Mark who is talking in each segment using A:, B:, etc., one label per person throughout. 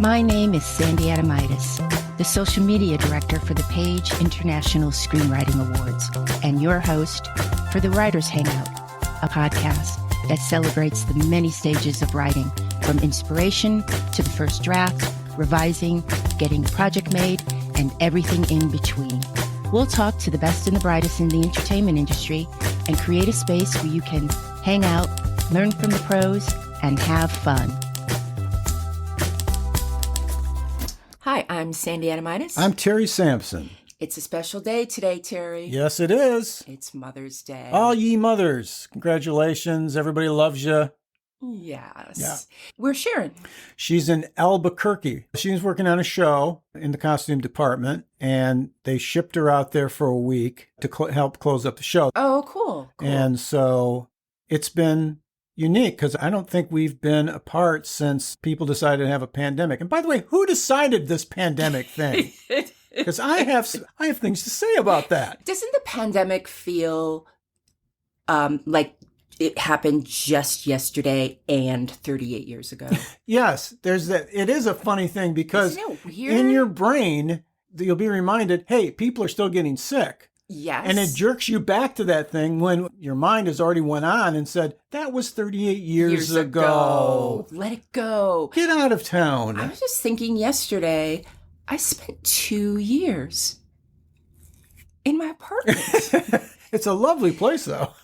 A: My name is Sandy Adomaitis, the social media director for the Page International Screenwriting Awards, and your host for the Writers Hangout, a podcast that celebrates the many stages of writing, from inspiration to the first draft, revising, getting a project made, and everything in between. We'll talk to the best and the brightest in the entertainment industry and create a space where you can hang out, learn from the pros, and have fun. Hi, I'm Sandy Adomaitis.
B: I'm Terry Sampson.
A: It's a special day today, Terry.
B: Yes, it is.
A: It's Mother's Day.
B: All ye mothers, congratulations. Everybody loves you.
A: Yes.
B: Yeah.
A: Where's Sharon?
B: She's in Albuquerque. She's working on a show in the costume department, and they shipped her out there for a week to help close up the show.
A: Oh, cool.
B: And so it's been unique because I don't think we've been apart since people decided to have a pandemic. And by the way, who decided this pandemic thing? Because I have things to say about that.
A: Doesn't the pandemic feel like it happened just yesterday and 38 years ago?
B: Yes, there's that. It is a funny thing because
A: Isn't it weird?
B: in your brain, you'll be reminded, hey, people are still getting sick.
A: Yes.
B: And it jerks you back to that thing when your mind has already went on and said, that was 38 years ago.
A: Let it go.
B: Get out of town.
A: I was just thinking yesterday, I spent 2 years in my apartment.
B: It's a lovely place, though.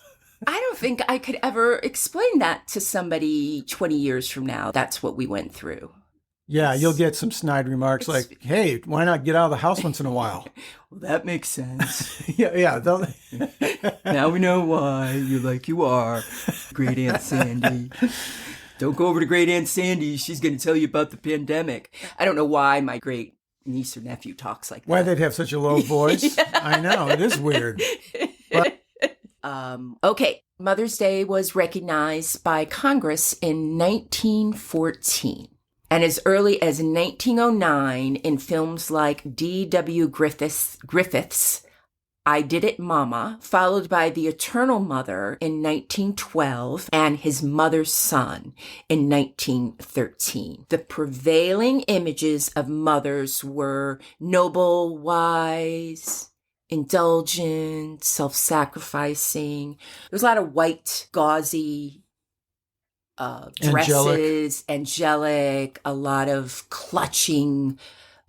A: I don't think I could ever explain that to somebody 20 years from now. That's what we went through.
B: Yeah, you'll get some snide remarks like, hey, why not get out of the house once in a while?
A: Well, that makes sense.
B: Yeah.
A: Now we know why you're like you are, Great Aunt Sandy. Don't go over to Great Aunt Sandy. She's going to tell you about the pandemic. I don't know why my great niece or nephew talks like that.
B: Why they'd have such a low voice? Yeah. I know, it is weird. But
A: okay, Mother's Day was recognized by Congress in 1914. And as early as 1909, in films like D.W. Griffith's I Did It, Mama, followed by The Eternal Mother in 1912 and His Mother's Son in 1913. The prevailing images of mothers were noble, wise, indulgent, self-sacrificing. There's a lot of white, gauzy dresses, angelic, a lot of clutching,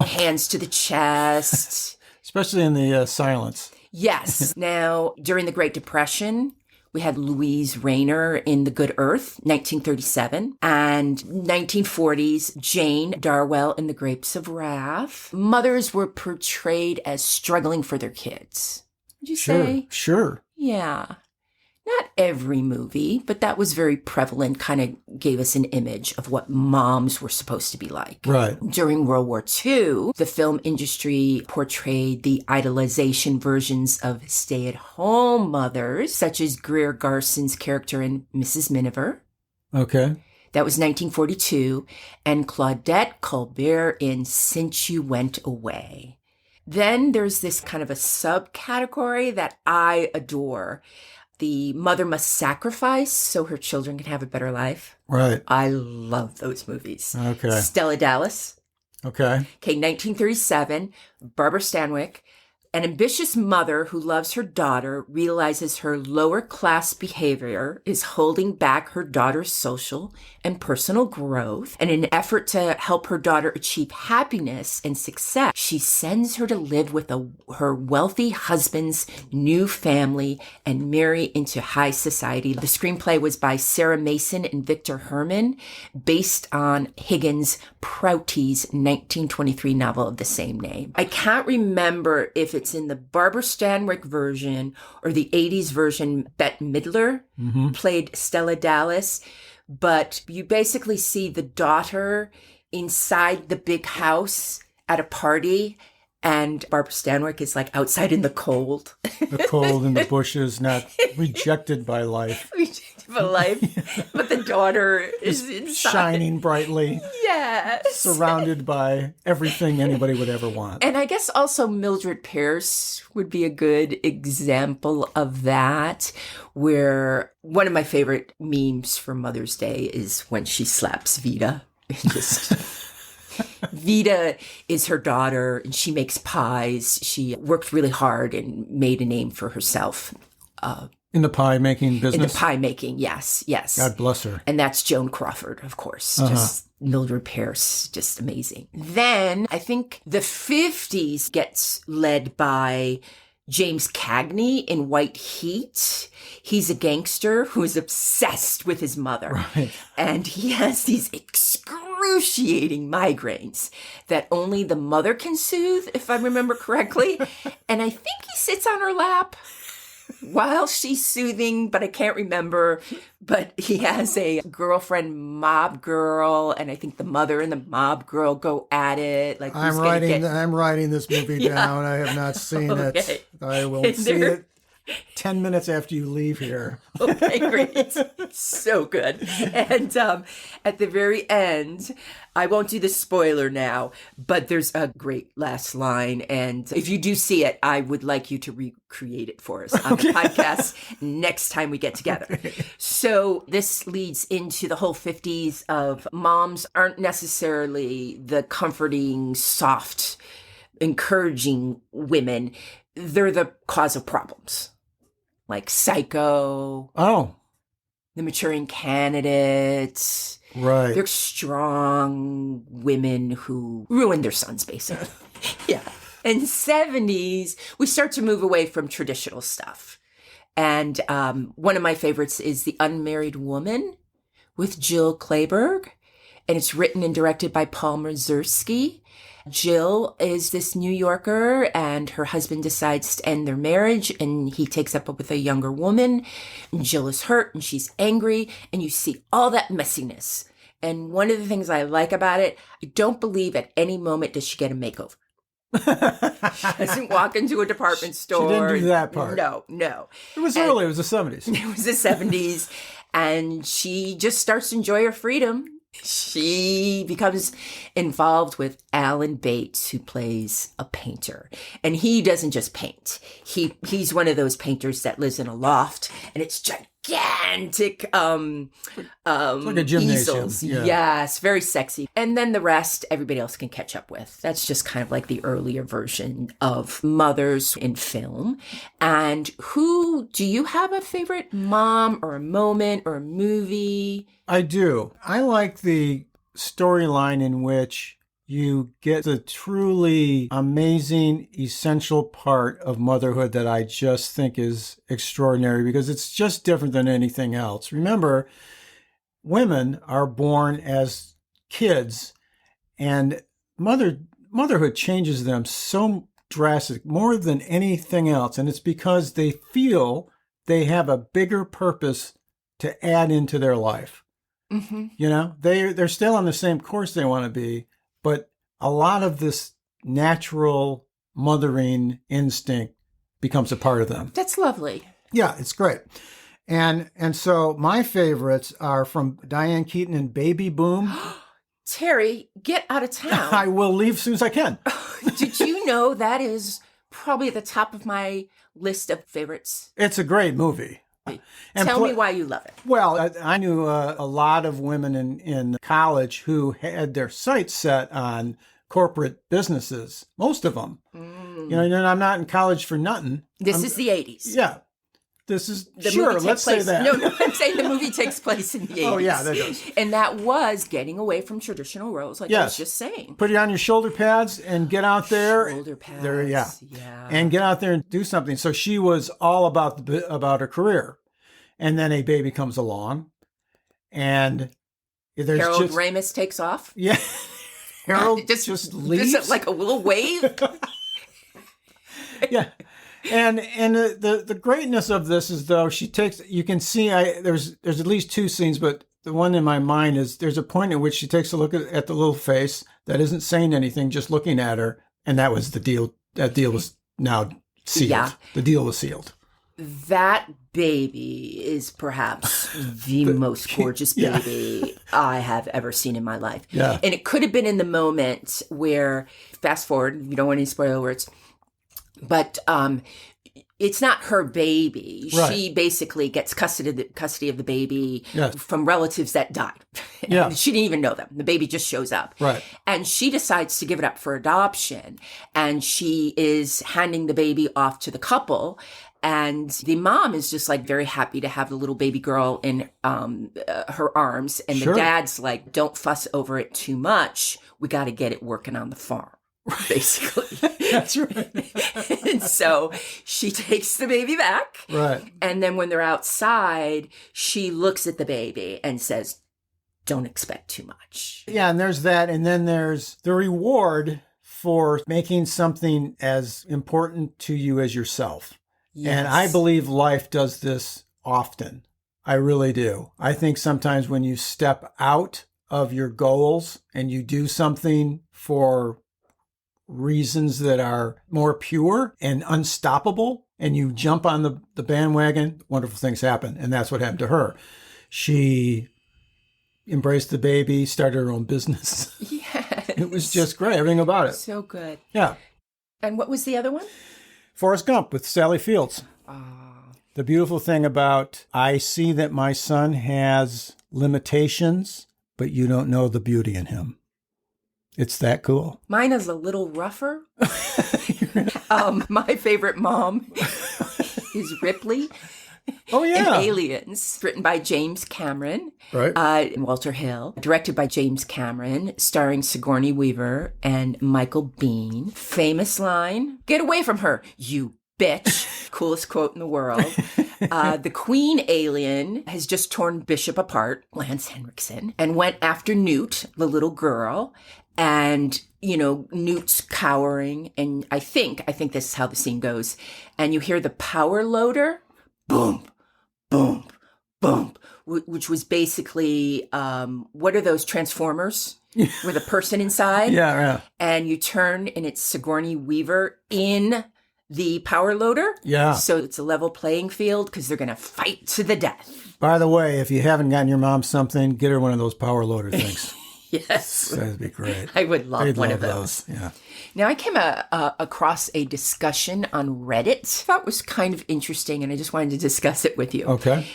A: hands to the chest.
B: Especially in the silence.
A: Yes. Now, during the Great Depression, we had Louise Rayner in The Good Earth, 1937, and 1940s, Jane Darwell in The Grapes of Wrath. Mothers were portrayed as struggling for their kids. Would you say?
B: Sure.
A: Yeah. Not every movie, but that was very prevalent, kind of gave us an image of what moms were supposed to be like.
B: Right.
A: During World War II, the film industry portrayed the idolization versions of stay-at-home mothers, such as Greer Garson's character in Mrs. Miniver.
B: Okay.
A: That was 1942. And Claudette Colbert in Since You Went Away. Then there's this kind of a subcategory that I adore. The mother must sacrifice so her children can have a better life.
B: Right.
A: I love those movies.
B: Okay.
A: Stella Dallas.
B: Okay.
A: Okay, 1937, Barbara Stanwyck. An ambitious mother who loves her daughter realizes her lower class behavior is holding back her daughter's social and personal growth. And in an effort to help her daughter achieve happiness and success, she sends her to live with her wealthy husband's new family and marry into high society. The screenplay was by Sarah Mason and Victor Herman, based on Higgins Prouty's 1923 novel of the same name. I can't remember if it's in the Barbara Stanwyck version or the 80s version. Bette Midler played Stella Dallas, but you basically see the daughter inside the big house at a party, and Barbara Stanwyck is like outside in the cold.
B: The cold in the bushes, not rejected by life.
A: Rejected by life. But the daughter is inside.
B: Shining brightly.
A: Yes.
B: Surrounded by everything anybody would ever want.
A: And I guess also Mildred Pierce would be a good example of that, where one of my favorite memes for Mother's Day is when she slaps Vita. Just Vita is her daughter, and she makes pies. She worked really hard and made a name for herself.
B: In the pie making business?
A: In the pie making, yes.
B: God bless her.
A: And that's Joan Crawford, of course. Just Mildred Pierce, just amazing. Then I think the 50s gets led by James Cagney in White Heat. He's a gangster who is obsessed with his mother.
B: Right.
A: And he has these excruciating migraines that only the mother can soothe, if I remember correctly. And I think he sits on her lap while she's soothing, but I can't remember. But he has a girlfriend, mob girl, and I think the mother and the mob girl go at it. Like
B: I'm writing this movie down. I have not seen it. I will see it 10 minutes after you leave here.
A: Okay, great. So good. And at the very end, I won't do the spoiler now, but there's a great last line. And if you do see it, I would like you to recreate it for us on the podcast next time we get together. Okay. So this leads into the whole 50s of moms aren't necessarily the comforting, soft, encouraging women. They're the cause of problems. Like Psycho.
B: Oh.
A: The Maturing Candidates.
B: Right.
A: They're strong women who ruin their sons, basically. Yeah. In the 70s, we start to move away from traditional stuff. And one of my favorites is The Unmarried Woman with Jill Clayburgh. And it's written and directed by Paul Mazursky. Jill is this New Yorker, and her husband decides to end their marriage, and he takes up with a younger woman. And Jill is hurt, and she's angry, and you see all that messiness. And one of the things I like about it, I don't believe at any moment does she get a makeover. She doesn't walk into a department store.
B: She didn't do that part.
A: No.
B: It was early. It was the 70s.
A: It was the 70s, and she just starts to enjoy her freedom. She becomes involved with Alan Bates, who plays a painter. And he doesn't just paint. He's one of those painters that lives in a loft, and it's gigantic
B: like a gymnasium.
A: easels.
B: Yeah.
A: Yes, very sexy. And then the rest, everybody else can catch up with. That's just kind of like the earlier version of mothers in film. And do you have a favorite mom or a moment or a movie?
B: I do. I like the storyline in which you get the truly amazing, essential part of motherhood that I just think is extraordinary because it's just different than anything else. Remember, women are born as kids, and motherhood changes them so drastic, more than anything else. And it's because they feel they have a bigger purpose to add into their life.
A: Mm-hmm.
B: You know, they're still on the same course they want to be, but a lot of this natural mothering instinct becomes a part of them.
A: That's lovely.
B: Yeah, it's great. And so my favorites are from Diane Keaton and Baby Boom.
A: Terry, get out of town.
B: I will leave as soon as I can.
A: Did you know that is probably at the top of my list of favorites?
B: It's a great movie. And
A: Tell me why you love it.
B: Well, I knew a lot of women in college who had their sights set on corporate businesses, most of them. You know, I'm not in college for nothing.
A: This is the 80s.
B: Yeah. This is,
A: the
B: sure,
A: movie
B: let's
A: takes
B: say
A: place,
B: that.
A: No, I'm saying the movie takes place in the 80s.
B: Oh, yeah, that does.
A: And that was getting away from traditional roles, like I was just saying.
B: Put it on your shoulder pads and get out there.
A: Shoulder pads,
B: yeah. And get out there and do something. So she was all about her career. And then a baby comes along, and there's
A: Harold Ramis takes off.
B: Yeah, Harold just leaves.
A: Just like a little wave.
B: Yeah, and the greatness of this is though she takes. You can see there's at least two scenes, but the one in my mind is there's a point in which she takes a look at the little face that isn't saying anything, just looking at her, and that was the deal. That deal was now sealed. Yeah. The deal was sealed.
A: That baby is perhaps the most gorgeous baby I have ever seen in my life.
B: Yeah.
A: And it could have been in the moment where, fast forward, you don't want any spoiler words, but it's not her baby.
B: Right.
A: She basically gets custody of the baby
B: Yes.
A: from relatives that died.
B: Yeah.
A: And she didn't even know them. The baby just shows up.
B: Right.
A: And she decides to give it up for adoption. And she is handing the baby off to the couple. And the mom is just like very happy to have the little baby girl in her arms. And
B: Sure.
A: the dad's like, don't fuss over it too much. We got to get it working on the farm. Basically.
B: That's right.
A: And so she takes the baby back.
B: Right.
A: And then when they're outside, she looks at the baby and says, don't expect too much.
B: Yeah, and there's that. And then there's the reward for making something as important to you as yourself.
A: Yes.
B: And I believe life does this often. I really do. I think sometimes when you step out of your goals and you do something for reasons that are more pure and unstoppable, and you jump on the bandwagon, wonderful things happen. And that's what happened to her. She embraced the baby, started her own business.
A: Yes.
B: It was just great. Everything about it.
A: So good.
B: Yeah.
A: And what was the other one?
B: Forrest Gump with Sally Fields. The beautiful thing about, I see that my son has limitations, but you don't know the beauty in him. It's that cool.
A: Mine is a little rougher. My favorite mom is Ripley.
B: Oh, yeah.
A: And Aliens, written by James Cameron.
B: Right.
A: And Walter Hill. Directed by James Cameron, starring Sigourney Weaver and Michael Biehn. Famous line, get away from her, you bitch. Coolest quote in the world. The Queen alien has just torn Bishop apart, Lance Henriksen, and went after Newt, the little girl. And, you know, Newt's cowering. And I think this is how the scene goes. And you hear the power loader, boom, boom, boom, which was basically, what are those Transformers with a person inside?
B: Yeah.
A: And you turn and it's Sigourney Weaver in the power loader.
B: Yeah.
A: So it's a level playing field because they're going to fight to the death.
B: By the way, if you haven't gotten your mom something, get her one of those power loader things.
A: Yes.
B: That'd be great.
A: I would love
B: They'd
A: one
B: love
A: of those.
B: Yeah.
A: Now, I came across a discussion on Reddit. I thought was kind of interesting, and I just wanted to discuss it with you.
B: Okay.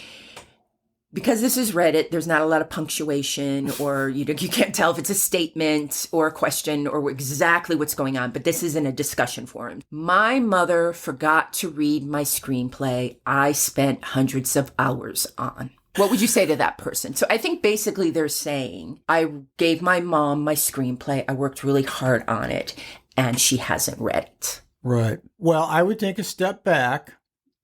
A: Because this is Reddit, there's not a lot of punctuation, or you can't tell if it's a statement or a question or exactly what's going on, but this isn't a discussion forum. My mother forgot to read my screenplay I spent hundreds of hours on. What would you say to that person? So I think basically they're saying, I gave my mom my screenplay, I worked really hard on it, and she hasn't read it.
B: Right. Well, I would take a step back,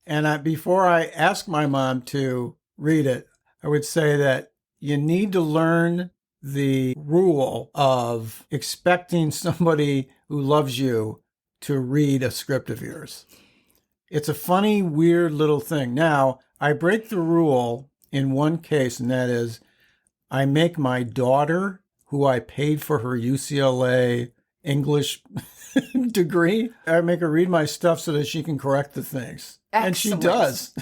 B: and before I ask my mom to read it, I would say that you need to learn the rule of expecting somebody who loves you to read a script of yours. It's a funny, weird little thing. Now, I break the rule in one case, and that is I make my daughter, who I paid for her UCLA English degree, I make her read my stuff so that she can correct the things.
A: Excellent.
B: And she does.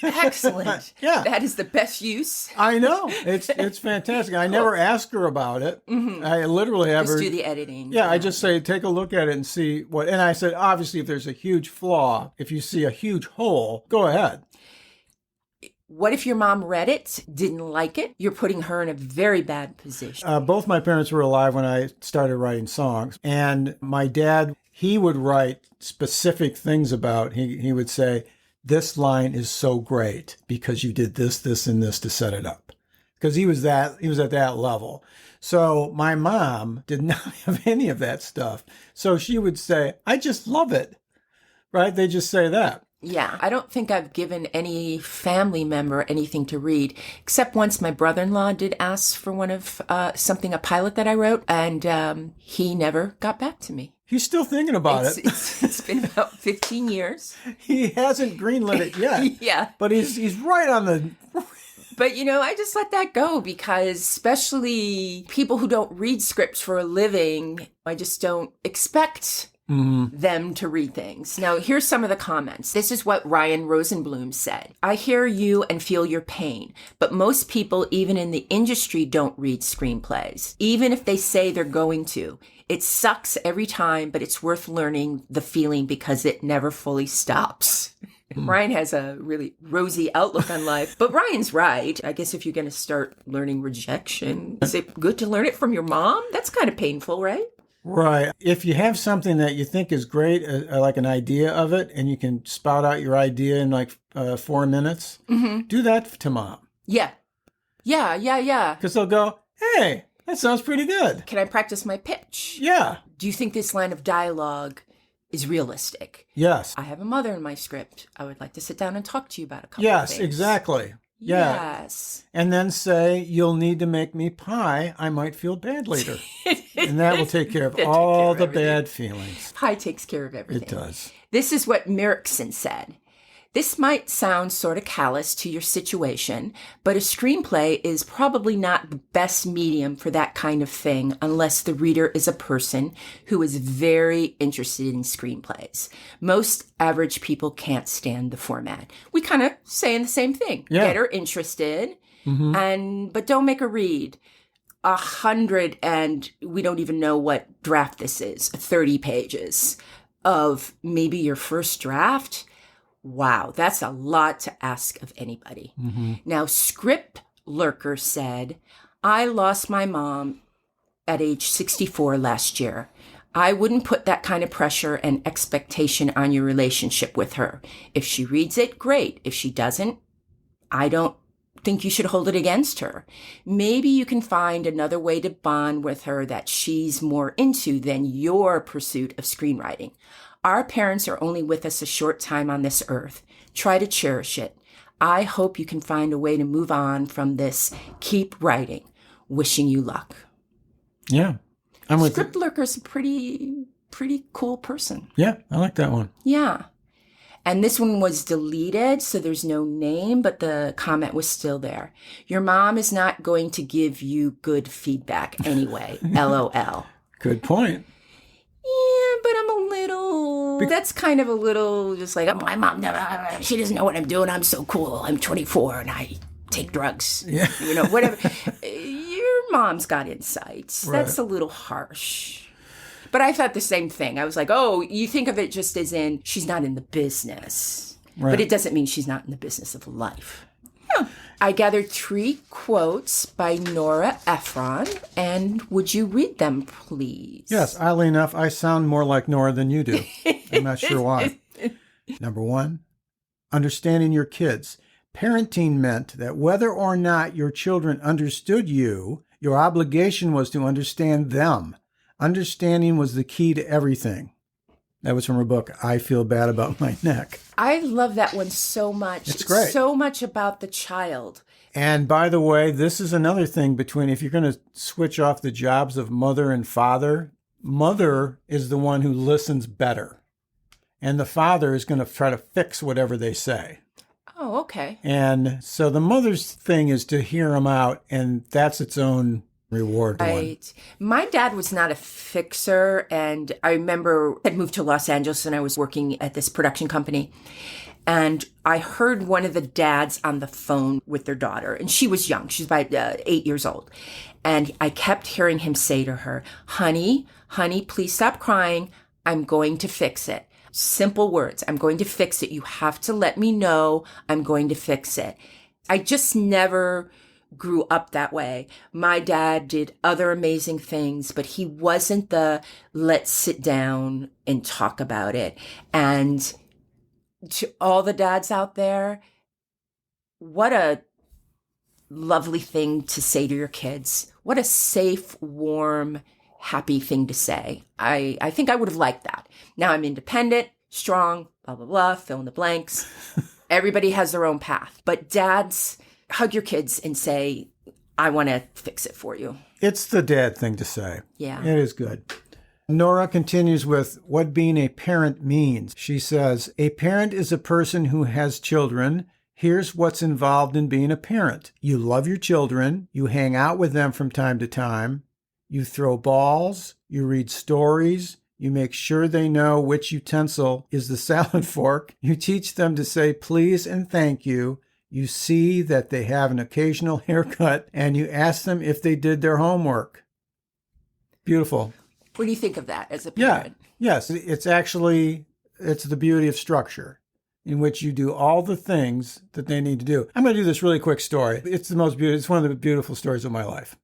A: Excellent.
B: Yeah.
A: That is the best use.
B: I know. It's fantastic. I never ask her about it. Mm-hmm. I literally have
A: Just
B: her
A: do the editing.
B: Yeah, I just say, take a look at it and see what, and I said, obviously, if there's a huge flaw, if you see a huge hole, go ahead.
A: What if your mom read it, didn't like it? You're putting her in a very bad position.
B: Both my parents were alive when I started writing songs. And my dad, he would write specific things about, he would say, this line is so great because you did this, this, and this to set it up. Because he was at that level. So my mom did not have any of that stuff. So she would say, I just love it. Right? They just say that.
A: Yeah, I don't think I've given any family member anything to read, except once my brother-in-law did ask for one of a pilot that I wrote, and he never got back to me.
B: He's still thinking about it.
A: It's been about 15 years.
B: He hasn't greenlit it yet.
A: Yeah.
B: But he's right on the...
A: But, I just let that go because especially people who don't read scripts for a living, I just don't expect them to read things. Now, here's some of the comments. This is what Ryan Rosenblum said. I hear you and feel your pain, but most people, even in the industry, don't read screenplays, even if they say they're going to. It sucks every time, but it's worth learning the feeling because it never fully stops. Ryan has a really rosy outlook on life, but Ryan's right. I guess if you're going to start learning rejection, is it good to learn it from your mom? That's kind of painful, right?
B: Right. If you have something that you think is great, like an idea of it, and you can spout out your idea in like 4 minutes, do that to mom.
A: Yeah. Yeah.
B: Because they'll go, hey, that sounds pretty good.
A: Can I practice my pitch?
B: Yeah.
A: Do you think this line of dialogue is realistic?
B: Yes.
A: I have a mother in my script. I would like to sit down and talk to you about a couple of
B: Yes,
A: things.
B: exactly. Yeah.
A: Yes.
B: And then say, you'll need to make me pie. I might feel bad later. And that will take care of all the bad feelings.
A: Pie takes care of everything.
B: It does.
A: This is what Merrickson said. This might sound sort of callous to your situation, but a screenplay is probably not the best medium for that kind of thing unless the reader is a person who is very interested in screenplays. Most average people can't stand the format. We kind of saying the same thing.
B: Yeah.
A: Get her interested, but don't make her read 100, and we don't even know what draft this is, 30 pages of maybe your first draft. Wow, that's a lot to ask of anybody. Now, Script Lurker said, I lost my mom at age 64 last year. I wouldn't put that kind of pressure and expectation on your relationship with her. If she reads it, great. If she doesn't, I don't think you should hold it against her. Maybe you can find another way to bond with her that she's more into than your pursuit of screenwriting. Our parents are only with us a short time on this earth. Try to cherish it. I hope you can find a way to move on from this. Keep writing. Wishing you luck.
B: Yeah. I'm with
A: Script Lurker's a pretty cool person.
B: Yeah, I like that one.
A: Yeah. And this one was deleted, so there's no name, but the comment was still there. Your mom is not going to give you good feedback anyway. LOL.
B: Good point.
A: Yeah, but I'm a little... That's kind of a little just like, my mom, she doesn't know what I'm doing. I'm so cool. I'm 24 and I take drugs.
B: Yeah.
A: You know, whatever. Your mom's got insights.
B: Right.
A: That's a little harsh. But I thought the same thing. I was like, oh, you think of it just as in she's not in the business.
B: Right.
A: But it doesn't mean she's not in the business of life. Yeah. I gathered 3 quotes by Nora Ephron, and would you read them, please?
B: Yes, oddly enough, I sound more like Nora than you do. I'm not sure why. Number 1, understanding your kids. Parenting meant that whether or not your children understood you, your obligation was to understand them. Understanding was the key to everything. That was from her book, I Feel Bad About My Neck.
A: I love that one so much.
B: It's great.
A: So much about the child.
B: And by the way, this is another thing between, if you're going to switch off the jobs of mother and father, mother is the one who listens better. And the father is going to try to fix whatever they say.
A: Oh, okay.
B: And so the mother's thing is to hear them out, and that's its own reward one.
A: Right. My dad was not a fixer, and I remember I'd moved to Los Angeles and I was working at this production company, and I heard one of the dads on the phone with their daughter, and she was young. She's about 8 years old. And I kept hearing him say to her, honey, please stop crying. I'm going to fix it. Simple words. I'm going to fix it. You have to let me know I'm going to fix it. I just never grew up that way. My dad did other amazing things, but he wasn't the let's sit down and talk about it. And to all the dads out there, what a lovely thing to say to your kids. What a safe, warm, happy thing to say. I think I would have liked that. Now I'm independent, strong, blah, blah, blah, fill in the blanks. Everybody has their own path. But dads, hug your kids and say, I want to fix it for you.
B: It's the dad thing to say.
A: Yeah.
B: It is good. Nora continues with what being a parent means. She says, a parent is a person who has children. Here's what's involved in being a parent. You love your children. You hang out with them from time to time. You throw balls. You read stories. You make sure they know which utensil is the salad fork. You teach them to say please and thank you. You see that they have an occasional haircut, and you ask them if they did their homework. Beautiful.
A: What do you think of that as a parent?
B: Yeah. Yes, it's the beauty of structure. in which you do all the things that they need to do. I'm going to do this really quick story. It's the most beautiful. It's one of the beautiful stories of my life.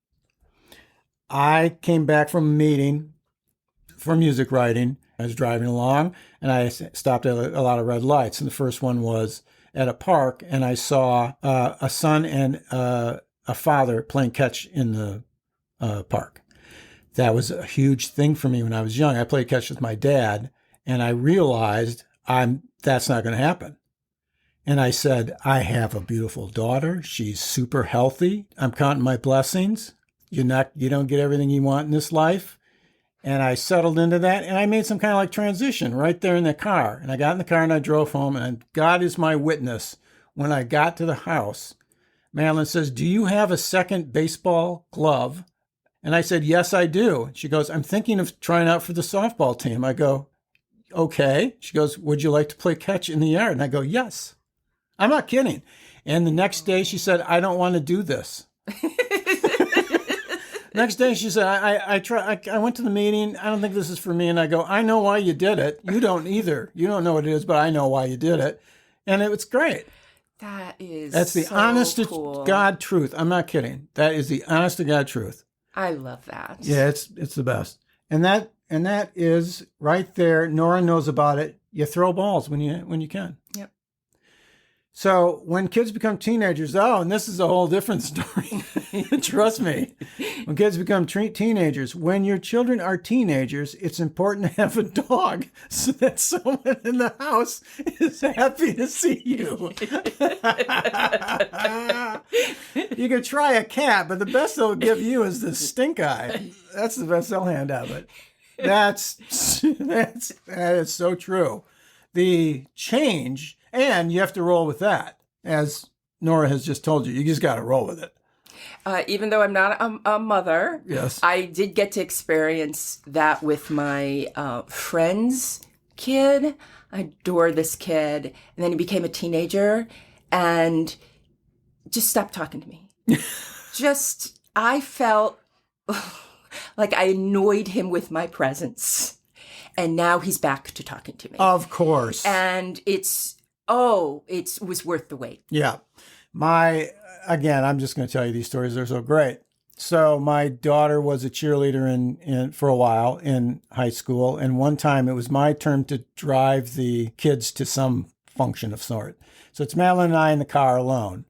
B: I came back from a meeting for music writing. I was driving along, and I stopped at a lot of red lights. And the first one was at a park, and I saw a son and a father playing catch in the park. That was a huge thing for me when I was young. I played catch with my dad, and I realized that's not going to happen. And I said, I have a beautiful daughter. She's super healthy. I'm counting my blessings. You don't get everything you want in this life. And I settled into that, and I made some kind of like transition right there in the car. And I got in the car and I drove home, and God is my witness. When I got to the house, Madeline says, do you have a second baseball glove? And I said, yes, I do. She goes, I'm thinking of trying out for the softball team. I go, okay. She goes, would you like to play catch in the yard? And I go, yes. I'm not kidding. And the next day she said, I don't want to do this. Next day she said, I went to the meeting. I don't think this is for me. And I go, I know why you did it. You don't either. You don't know what it is, but I know why you did it. And it was great. That's the honest to God truth. I'm not kidding. That is the honest to God truth.
A: I love that.
B: Yeah, it's the best. And that is right there. Nora knows about it. You throw balls when you can.
A: Yep.
B: So when kids become teenagers, and this is a whole different story. Trust me. When kids become teenagers, when your children are teenagers, it's important to have a dog so that someone in the house is happy to see you. You could try a cat, but the best they'll give you is the stink eye. That's the best they'll hand out. But that is so true. The change, and you have to roll with that, as Nora has just told you. You just got to roll with it.
A: Even though I'm not a mother,
B: yes,
A: I did get to experience that with my friend's kid. I adore this kid. And then he became a teenager and just stopped talking to me. I felt like I annoyed him with my presence. And now he's back to talking to me.
B: Of course.
A: And it was worth the wait.
B: Yeah. Again, I'm just going to tell you these stories. They're so great. So my daughter was a cheerleader for a while in high school. And one time it was my turn to drive the kids to some function of sort. So it's Madeline and I in the car alone.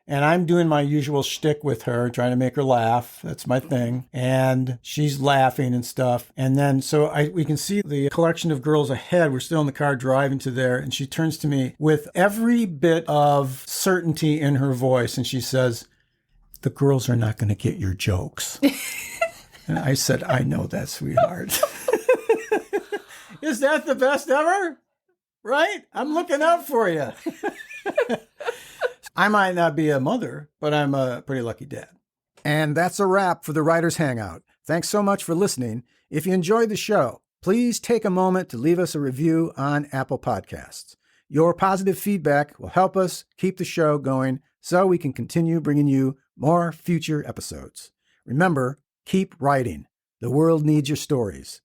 B: And I'm doing my usual shtick with her, trying to make her laugh. That's my thing. And she's laughing and stuff. And then we can see the collection of girls ahead. We're still in the car driving to there. And she turns to me with every bit of certainty in her voice. And she says, the girls are not going to get your jokes. And I said, I know that, sweetheart. Is that the best ever? Right? I'm looking out for you. I might not be a mother, but I'm a pretty lucky dad. And that's a wrap for the Writers Hangout. Thanks so much for listening. If you enjoyed the show, please take a moment to leave us a review on Apple Podcasts. Your positive feedback will help us keep the show going so we can continue bringing you more future episodes. Remember, keep writing. The world needs your stories.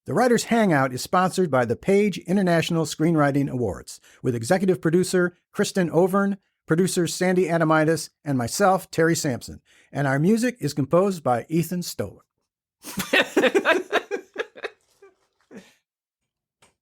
B: The Writers Hangout is sponsored by the Page International Screenwriting Awards with executive producer Kristin Overn, producers Sandy Adomaitis, and myself, Terry Sampson. And our music is composed by Ethan Stoller.